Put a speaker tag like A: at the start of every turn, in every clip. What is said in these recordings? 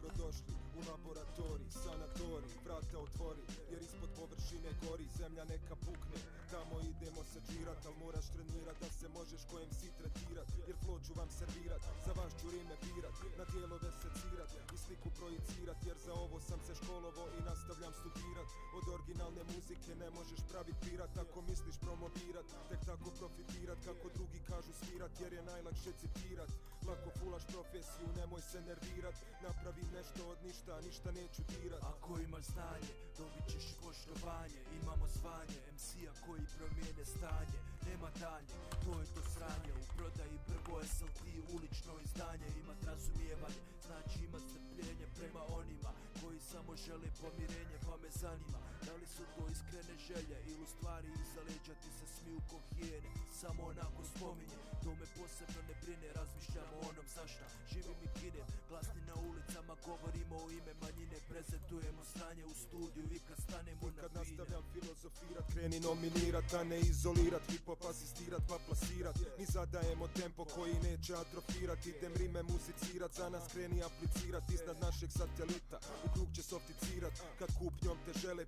A: Dobrodošli u laboratorij, sanatorij, vrata otvori, jer ispod površine gori, zemlja neka pukne, tamo idemo se džirat, al moraš trenirat da se možeš kojem si tretirat, jer flow ću vam servirat, za vas ću rime birat, na dijelove secirat i sliku projicirat, jer za ovo sam se školovo i nastavljam studirat, od originalne muzike ne možeš pravit pirat, ako misliš promovirat, tek tako profitirat, kako drugi kažu svirat, jer je najlakše citirat, lako fulaš profesiju, nemoj se nervirat, napravi nešto od ništa, ništa neću dirat.
B: Ako imaš znanje, dobit ćeš poštovanje, imamo zvanje MC-a koji promijene stanje, nema dalje, to je to sranje, u prodaji prvo SLT, ulično izdanje, imat razumijevanje, znači imat strpljenje prema onima koji samo žele pomirenje, pa me zanima, da li su to iskrene želje ili u stvari iza leđa ti se smiju ko hijene, samo onako spominje, to me posebno ne brine, razmišljam o onom zašta, živim i ginem, glasni na ulicama, govorimo o ime manjine, prezentujemo stanje u studiju i kad stanemo na
A: kad
B: bine.
A: nastavljam filozofirat, kreni nominirat, a ne izolirat, hip-hop asistirat pa plasirat, mi zadajemo tempo koji neće atrofirat, idem rime muzicirat, za nas kreni aplicirat, iznad našeg satelita, u krug će softicirat, kad kupnjom te žele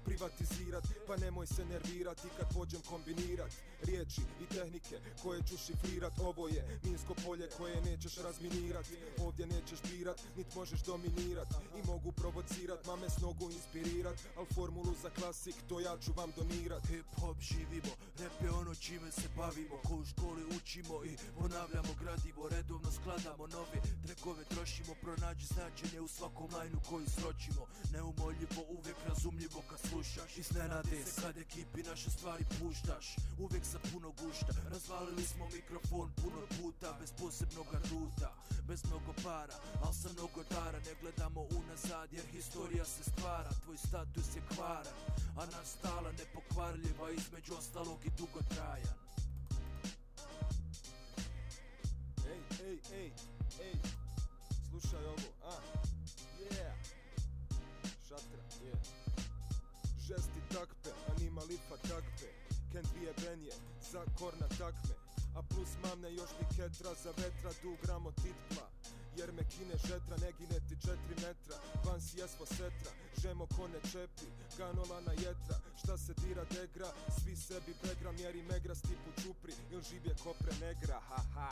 A: privatizirat, pa nemoj se nervirat i kad pođem kombinirat, riječi i tehnike koje ću šifrirat, ovo je minsko polje koje nećeš razminirat, ovdje nećeš birat, nit možeš dominirat, i mogu provocirat, mame s nogu inspirirat, al formulu za klasik to ja ću vam donirat.
B: Hip-hop živimo, rap je ono čime se bavimo, ko u školi učimo i ponavljamo gradivo, redovno skladamo nove trekove, trošimo, pronađi značenje u svakom lajnu koji sročimo, neumoljivo, uvijek razumljivo kad slušaš, iznenade se kad ekipi naše stvari puštaš, uvijek sa puno gušta, razvalili smo mikrofon puno puta, bez posebnog ruta, bez mnogo para, al sa mnogo dara, ne gledamo unazad jer historija se stvara, tvoj status je kvaran, a naš stala nepokvarljiva, između ostalog i dugotrajan.
A: Ej, slušaj ovo, yeah, šatra, yeah. Žesti takpe, anima lipa takpe, kent bije benje, za korna takme, a plus mamne još mi ketra, za vetra du gramo titpla, jer me kine žetra, ne gine ti 4 metra, van si jesvo setra, žemo kone čepi, ganola na jetra, šta se dira degra, svi sebi begra, mjeri megra stipu čupri, il živje kopre negra, haha.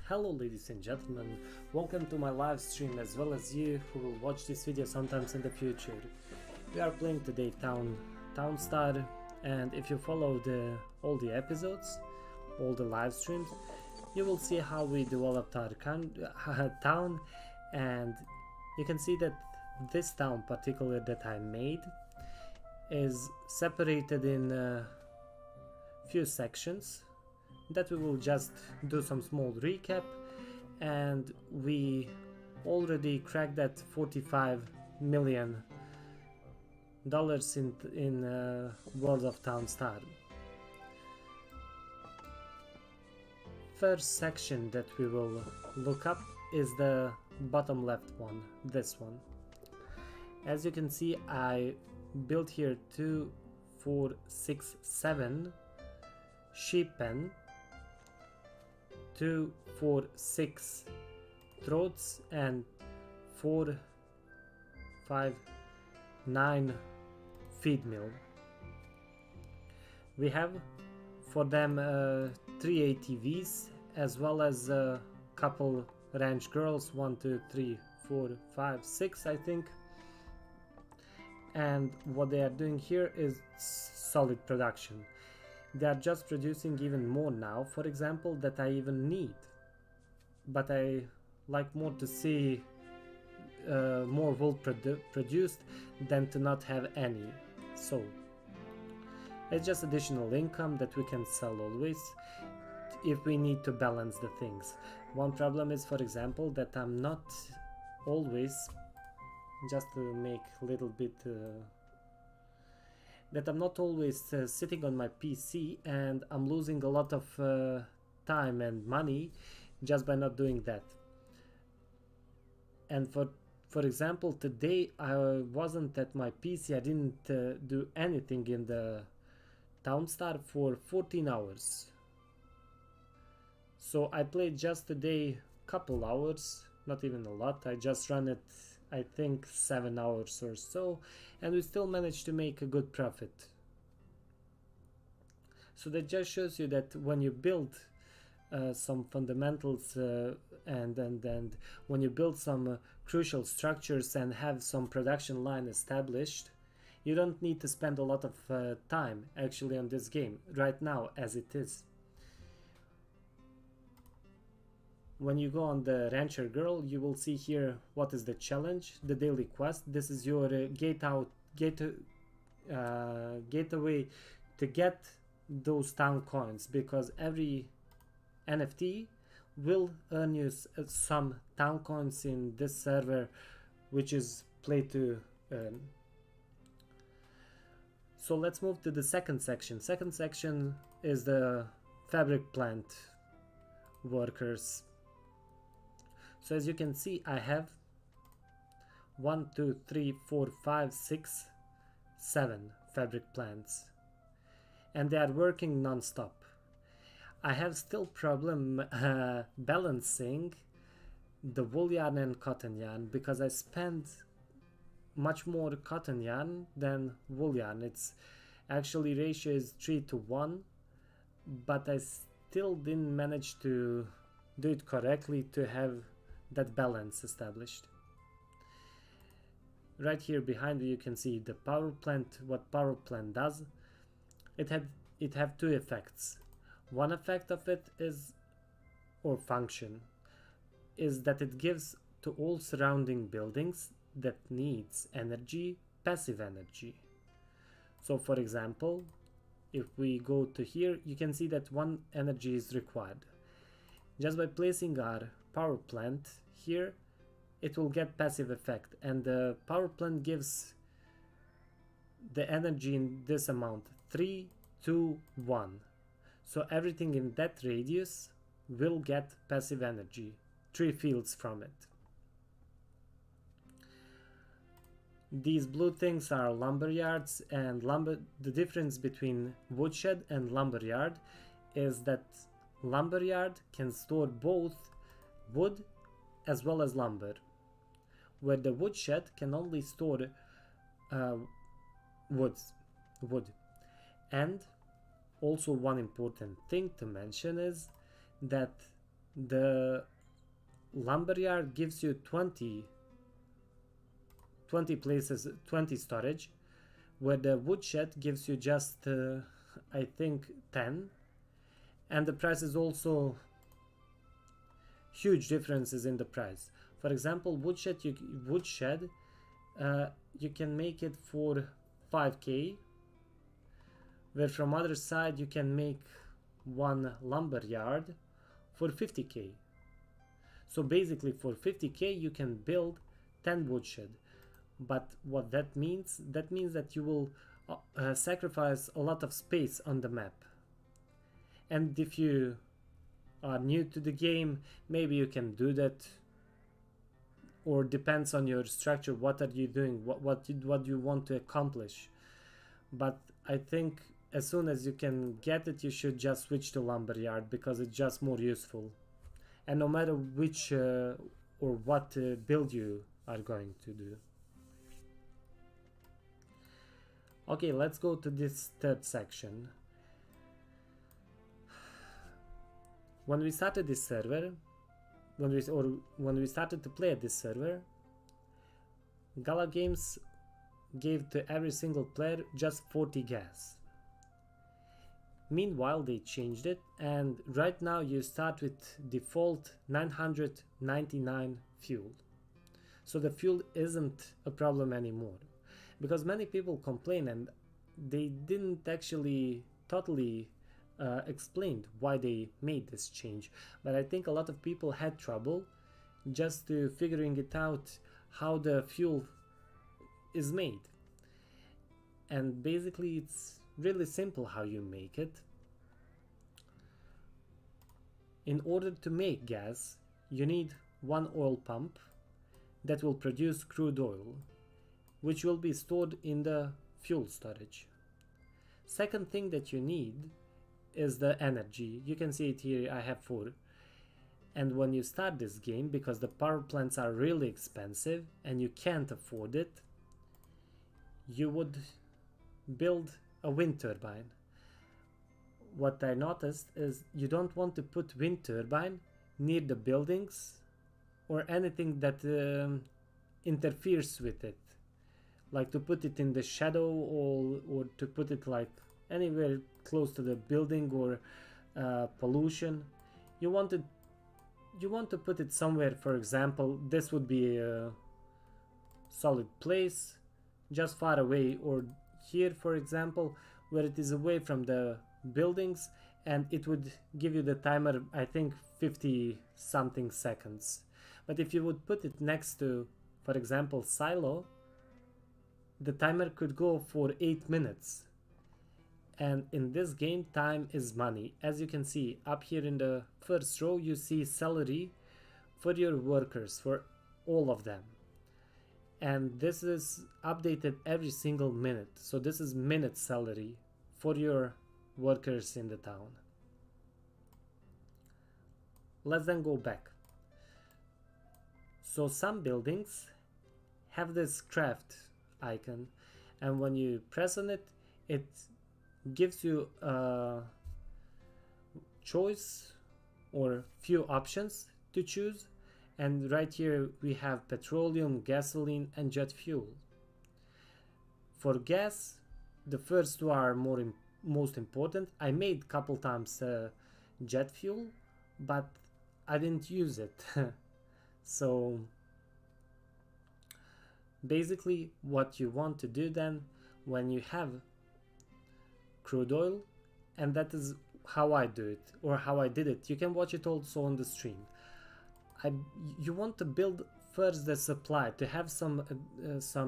C: Hello ladies and gentlemen, welcome to my live stream as well as you who will watch this video sometimes in the future. We are playing today Town Star, and if you follow all the episodes, all the live streams, you will see how we developed our town, and you can see that this town particular that I made is separated in a few sections that we will just do some small recap, and we already cracked that $45 million in World of Town Star. First section that we will look up is the bottom left one, this one. As you can see, I built here 2, 4, 6, 7 sheep pen, 2, 4, 6 throats, and 4, 5, 9 feed mill. We have for them 3 ATVs as well as a couple ranch girls, 1, 2, 3, 4, 5, 6 I think. And what they are doing here is solid production. They are just producing even more now, for example, that I even need, but I like more to see more wool produced than to not have any, so it's just additional income that we can sell always if we need to balance the things. One problem is, for example, that I'm not always, just to make a little bit that I'm not always sitting on my PC, and I'm losing a lot of time and money just by not doing that. And For example, today I wasn't at my PC, I didn't do anything in the Townstar for 14 hours. So I played just today couple hours, not even a lot. I just ran it, I think 7 hours or so, and we still managed to make a good profit. So that just shows you that when you build some fundamentals and when you build some crucial structures and have some production line established, you don't need to spend a lot of time actually on this game right now as it is. When you go on the Rancher Girl, you will see here what is the challenge, the daily quest. This is your gateway to get those town coins, because every NFT will earn you some town coins in this server, which is play to earn. So let's move to the second section. Second section is the fabric plant workers. So as you can see, I have 1, 2, 3, 4, 5, 6, 7 fabric plants, and they are working non-stop. I have still problem balancing the wool yarn and cotton yarn, because I spend much more cotton yarn than wool yarn. It's actually ratio is 3:1, but I still didn't manage to do it correctly to have that balance established. Right here behind you can see the power plant. What power plant does, it have two effects. One effect of it is, or function, is that it gives to all surrounding buildings that needs energy, passive energy. So for example, if we go to here, you can see that one energy is required. Just by placing our power plant here, it will get passive effect, and the power plant gives the energy in this amount, 3, 2, 1. So everything in that radius will get passive energy, 3 fields from it. These blue things are lumberyards, and the difference between woodshed and lumberyard is that lumberyard can store both wood as well as lumber, where the woodshed can only store wood. And also one important thing to mention is that the lumberyard gives you 20 places, 20 storage, where the woodshed gives you just I think 10, and the price is also huge differences in the price. For example, woodshed you can make it for 5k, where from other side you can make one lumberyard for 50k. So basically for 50k you can build 10 woodshed. But what that means that you will sacrifice a lot of space on the map. And if you are new to the game, maybe you can do that, or depends on your structure, what are you doing, what you want to accomplish. But I think as soon as you can get it, you should just switch to lumberyard, because it's just more useful, and no matter which or what build you are going to do. Okay, let's go to this third section. When we started this server, when we started to play at this server, Gala Games gave to every single player just 40 gas. Meanwhile, they changed it, and right now you start with default 999 fuel. So the fuel isn't a problem anymore, because many people complain and they didn't actually totally explain why they made this change. But I think a lot of people had trouble just to figuring it out how the fuel is made. And basically it's really simple how you make it. In order to make gas, you need one oil pump that will produce crude oil, which will be stored in the fuel storage. Second thing that you need is the energy. You can see it here, I have 4. And when you start this game, because the power plants are really expensive and you can't afford it, you would build a wind turbine. What I noticed is you don't want to put wind turbine near the buildings or anything that interferes with it, like to put it in the shadow or to put it like anywhere close to the building or pollution. You want to put it somewhere. For example, this would be a solid place just far away, or here for example where it is away from the buildings, and it would give you the timer, I think 50 something seconds. But if you would put it next to, for example, silo, the timer could go for 8 minutes. And in this game, time is money. As you can see up here in the first row, you see salary for your workers, for all of them. And this is updated every single minute. So this is minute salary for your workers in the town. Let's then go back. So some buildings have this craft icon, and when you press on it, it gives you a choice or few options to choose. And right here we have petroleum, gasoline and jet fuel. For gas, the first two are most important. I made couple times jet fuel, but I didn't use it. So basically what you want to do then, when you have crude oil, and that is how I do it, or how I did it, you can watch it also on the stream. You want to build first the supply, to have some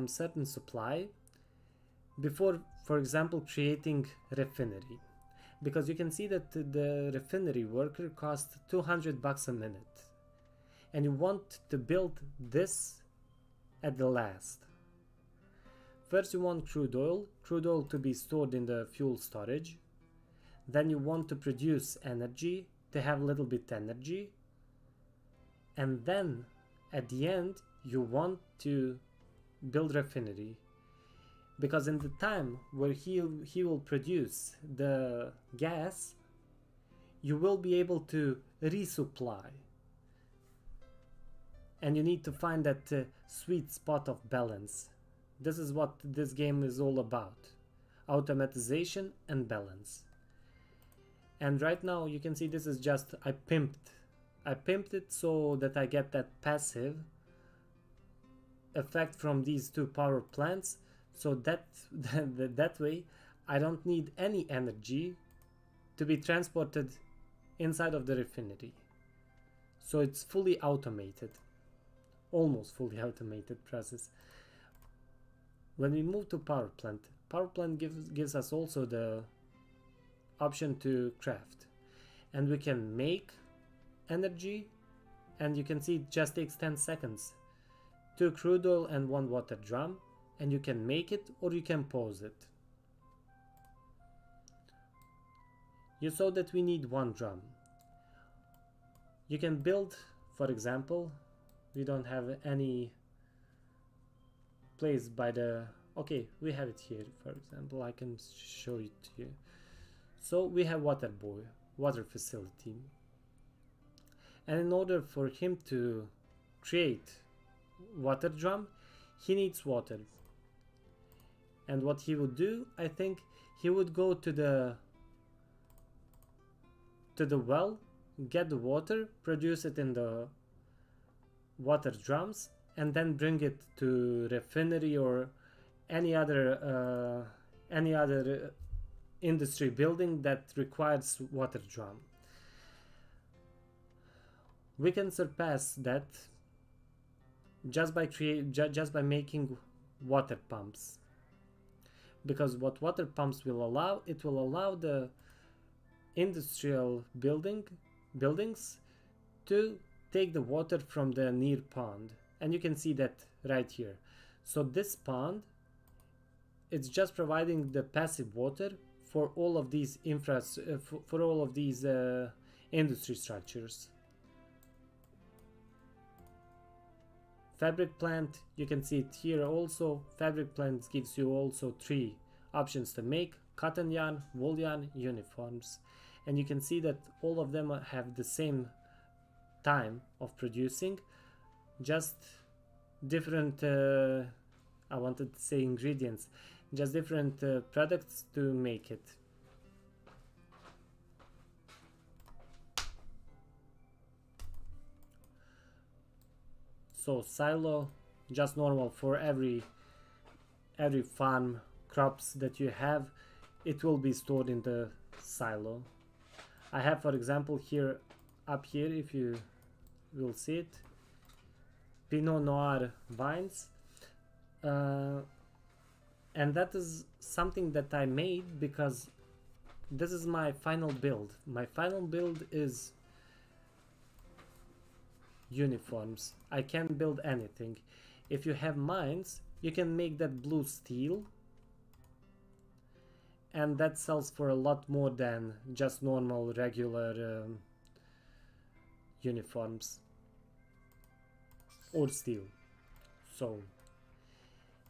C: certain supply before, for example, creating refinery, because you can see that the refinery worker costs $200 a minute, and you want to build this at the last. First you want crude oil to be stored in the fuel storage. Then you want to produce energy, to have a little bit energy. And then at the end you want to build refinery, because in the time where he will produce the gas, you will be able to resupply. And you need to find that sweet spot of balance. This is what this game is all about: automatization and balance. And right now you can see this is just, I pimped it so that I get that passive effect from these two power plants, so that that way I don't need any energy to be transported inside of the refinery. So it's fully automated, almost fully automated process. When we move to power plant gives us also the option to craft, and we can make energy, and you can see it just takes 10 seconds. 2 crude oil and 1 water drum, and you can make it or you can pause it. You saw that we need 1 drum. You can build, for example, we don't have any place by the, okay, we have it here. For example, I can show it to you. So we have water facility, and in order for him to create water drum, he needs water. And what he would do, I think he would go to the well, get the water, produce it in the water drums, and then bring it to refinery or any other industry building that requires water drum. We can surpass that just by making water pumps, because what water pumps will allow, it will allow the industrial buildings to take the water from the near pond and you can see that right here. So this pond, it's just providing the passive water for all of these for all of these industry structures. Fabric plant, you can see it here also. Fabric plant gives you also 3 options to make: cotton yarn, wool yarn, uniforms. And you can see that all of them have the same time of producing, just different I wanted to say ingredients, just different products to make it. So silo, just normal for every farm crops that you have, it will be stored in the silo. I have, for example, here up here, if you will see it, Pinot Noir vines, and that is something that I made because this is my final build. My final build is uniforms. I can't build anything. If you have mines, you can make that blue steel, and that sells for a lot more than just normal regular uniforms or steel. So,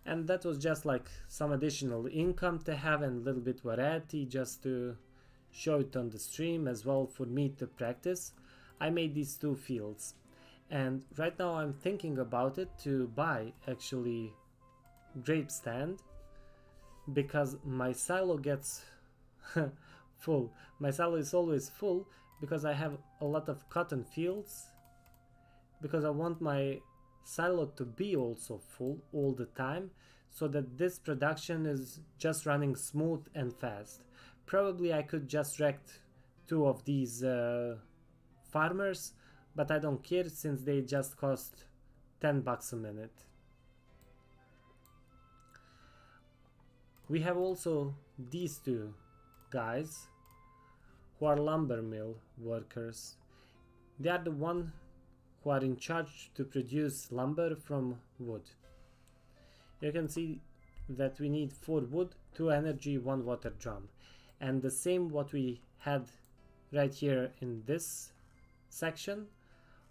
C: and that was just like some additional income to have and a little bit variety, just to show it on the stream as well for me to practice. I made these 2 fields, and right now I'm thinking about it to buy actually grape stand, because my silo gets full. My silo is always full because I have a lot of cotton fields, because I want my silo to be also full all the time, so that this production is just running smooth and fast. Probably I could just wreck 2 of these farmers, but I don't care since they just cost $10 a minute. We have also these 2 guys who are lumber mill workers. They are the one who are in charge to produce lumber from wood. You can see that we need 4 wood, 2 energy, 1 water drum, and the same what we had right here in this section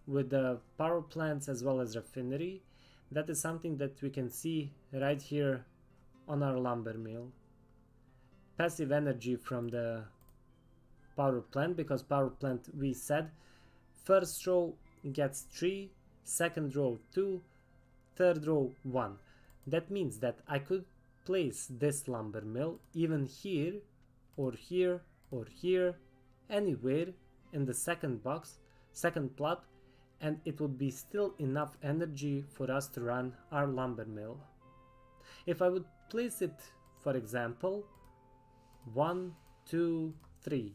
C: with the power plants as well as refinery. That is something that we can see right here on our lumber mill. Passive energy from the power plant, because power plant, we said, first row gets 3, second row 2, third row 1. That means that I could place this lumber mill even here or here or here, anywhere in the second box, second plot, and it would be still enough energy for us to run our lumber mill. If I would place it, for example, 1, 2, 3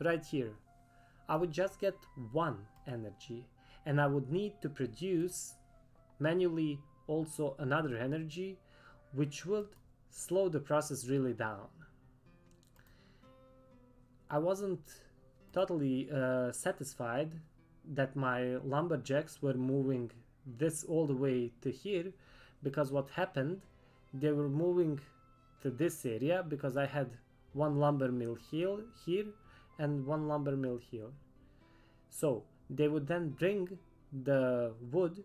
C: right here, I would just get 1 energy, and I would need to produce manually also another energy, which would slow the process really down. I wasn't totally satisfied that my lumberjacks were moving this all the way to here, because what happened, they were moving to this area because I had 1 lumber mill here and 1 lumber mill here. So they would then bring the wood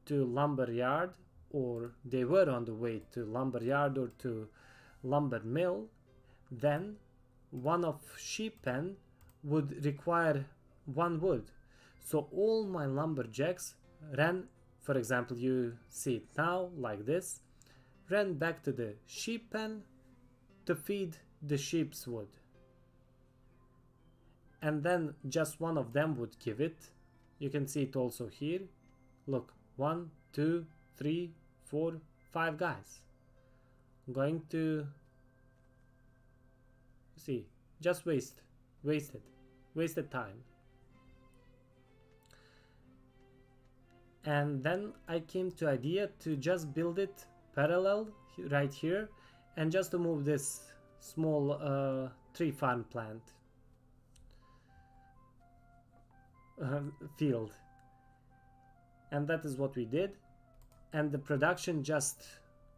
C: to lumber yard, or they were on the way to lumber yard or to lumber mill. Then one of sheep pen would require 1 wood. So all my lumberjacks ran, for example, you see it now like this, ran back to the sheep pen to feed the sheep's wood. And then just 1 of them would give it. You can see it also here. Look, 1, 2, 3, 4, 5 guys. I'm going to see, just wasted time. And then I came to idea to just build it parallel right here, and just to move this small tree farm plant field. And that is what we did, and the production just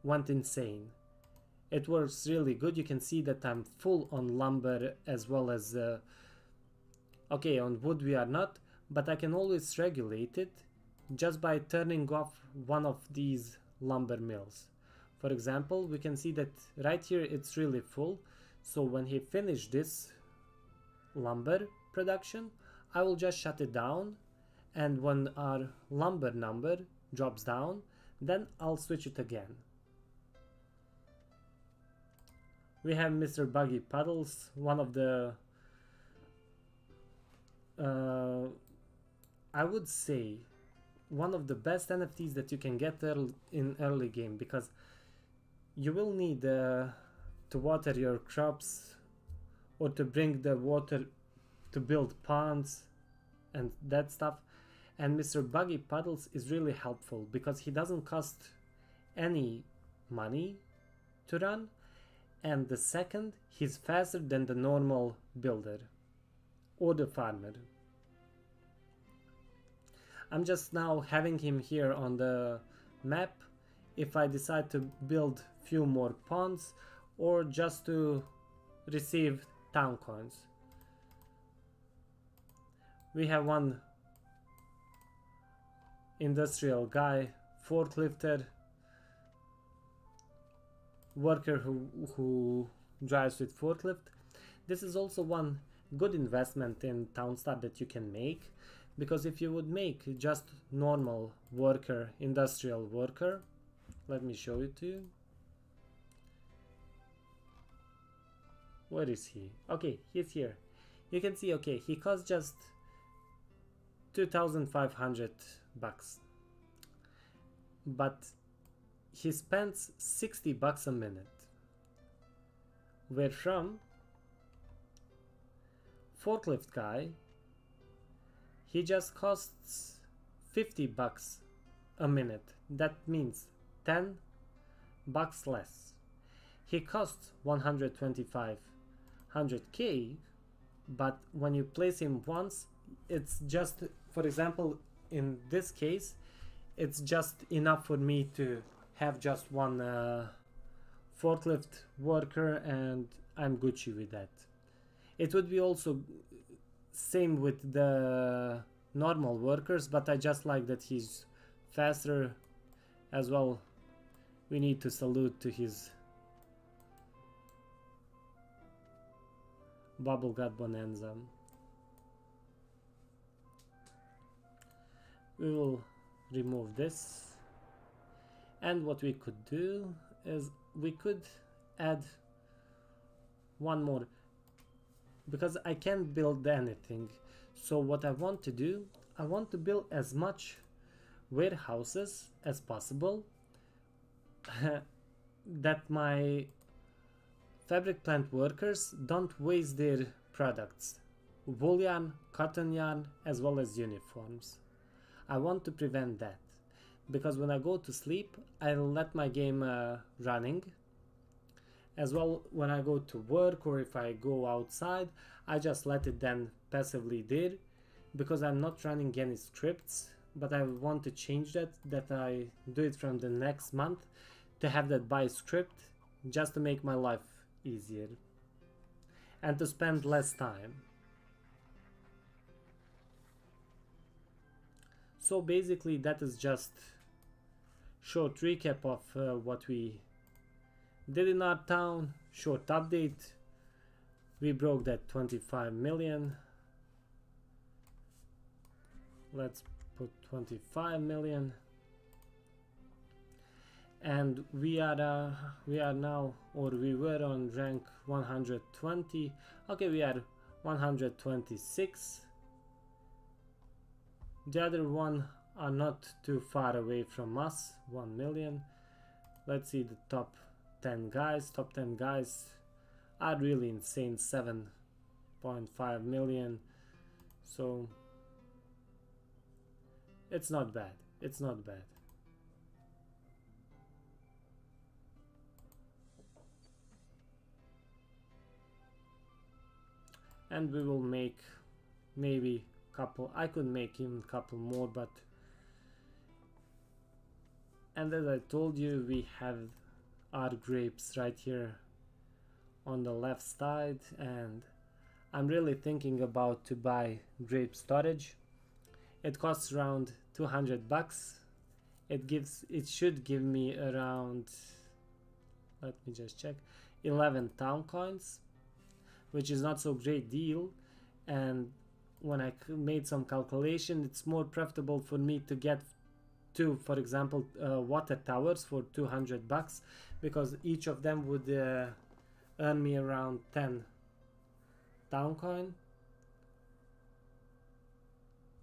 C: went insane. It works really good. You can see that I'm full on lumber as well as okay, on wood we are not, but I can always regulate it just by turning off one of these lumber mills. For example, we can see that right here it's really full, so when he finished this lumber production, I will just shut it down, and when our lumber number drops down, then I'll switch it again. We have Mr. Buggy Puddles, one of the I would say one of the best NFTs that you can get in early game, because you will need to water your crops or to bring the water to build ponds and that stuff. And Mr. Buggy Puddles is really helpful because he doesn't cost any money to run, and the second, he's faster than the normal builder or the farmer. I'm just now having him here on the map if I decide to build few more ponds or just to receive town coins. We have one industrial guy, forklifter, worker who drives with forklift. This is also one good investment in TownStar that you can make, because if you would make just normal worker, industrial worker, let me show it to you. Where is he? Okay, he's here. You can see, okay, he costs just 2,500 bucks, but he spends 60 bucks a minute, where from forklift guy, he just costs 50 bucks a minute. That means 10 bucks less. He costs 125k, but when you place him once, it's just, for example, in this case, it's just enough for me to have just one forklift worker, and I'm Gucci with that. It would be also same with the normal workers, but I just like that he's faster as well. We need to salute to his Bubblegut Bonanza. We will remove this, and what we could do is we could add one more, because I can't build anything. So what I want to do, I want to build as much warehouses as possible that my fabric plant workers don't waste their products, wool yarn, cotton yarn, as well as uniforms. I want to prevent that, because when I go to sleep, I'll let my game running. As well, when I go to work or if I go outside, I just let it then passively there, because I'm not running any scripts, but I want to change that I do it from the next month, to have that by script, just to make my life easier and to spend less time. So basically that is just short recap of what we did in our town, short update. We broke that 25 million. Let's put 25 million. And we are now, or we were on rank 120. Okay, we are 126. The other one are not too far away from us, 1 million. Let's see the top 10 guys. Top 10 guys are really insane, 7.5 million. So it's not bad. It's not bad. And we will make maybe couple. I could make even couple more, but And as I told you, we have our grapes right here on the left side, and I'm really thinking about to buy grape storage. It costs around 200 bucks. It should give me around, let me just check, 11 town coins, which is not so great deal. And when I made some calculation, it's more profitable for me to get two, for example, water towers for 200 bucks, because each of them would earn me around 10 town coin.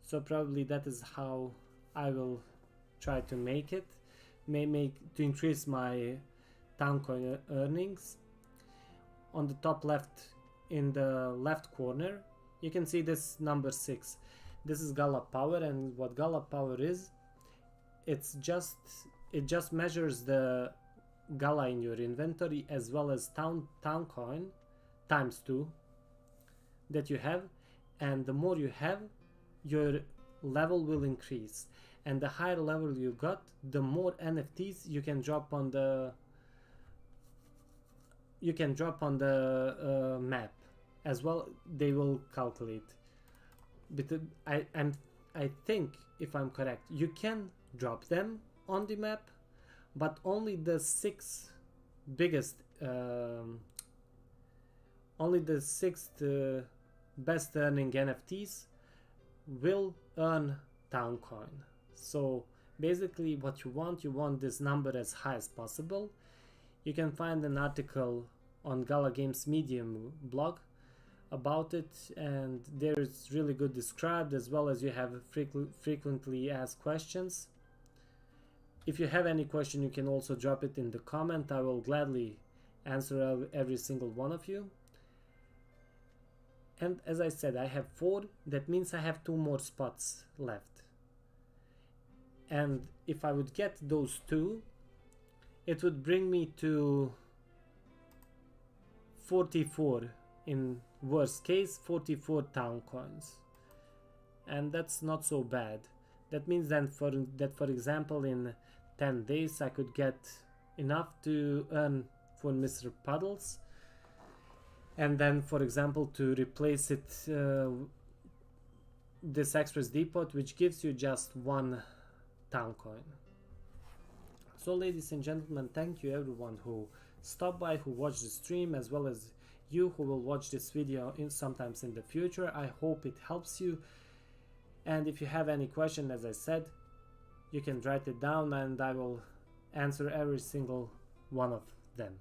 C: So probably that is how I will try to make it, to increase my town coin earnings. On the top left, in the left corner, you can see this number 6. This is Gala Power, and what Gala Power is, it just measures the Gala in your inventory as well as town coin times 2 that you have, and the more you have, your level will increase, and the higher level you got, the more NFTs you can drop on the map as well. They will calculate, but I think, if I'm correct, you can drop them on the map, but only the 6 biggest, only the 6 best earning NFTs will earn town coin. So basically what you want this number as high as possible. You can find an article on Gala Games Medium blog about it, and there it's really good described, as well as you have frequently asked questions. If you have any question, you can also drop it in the comment. I will gladly answer every single one of you. And as I said, I have 4. That means I have 2 more spots left. And if I would get those 2, it would bring me to 44, in worst case 44 town coins, and that's not so bad. That means then for example in 10 days I could get enough to earn for Mr. Puddles, and then for example to replace it this Express Depot, which gives you just 1 town coin. So ladies and gentlemen, thank you everyone who stopped by, who watched the stream, as well as you who will watch this video sometimes in the future. I hope it helps you, and if you have any question, as I said, you can write it down and I will answer every single one of them.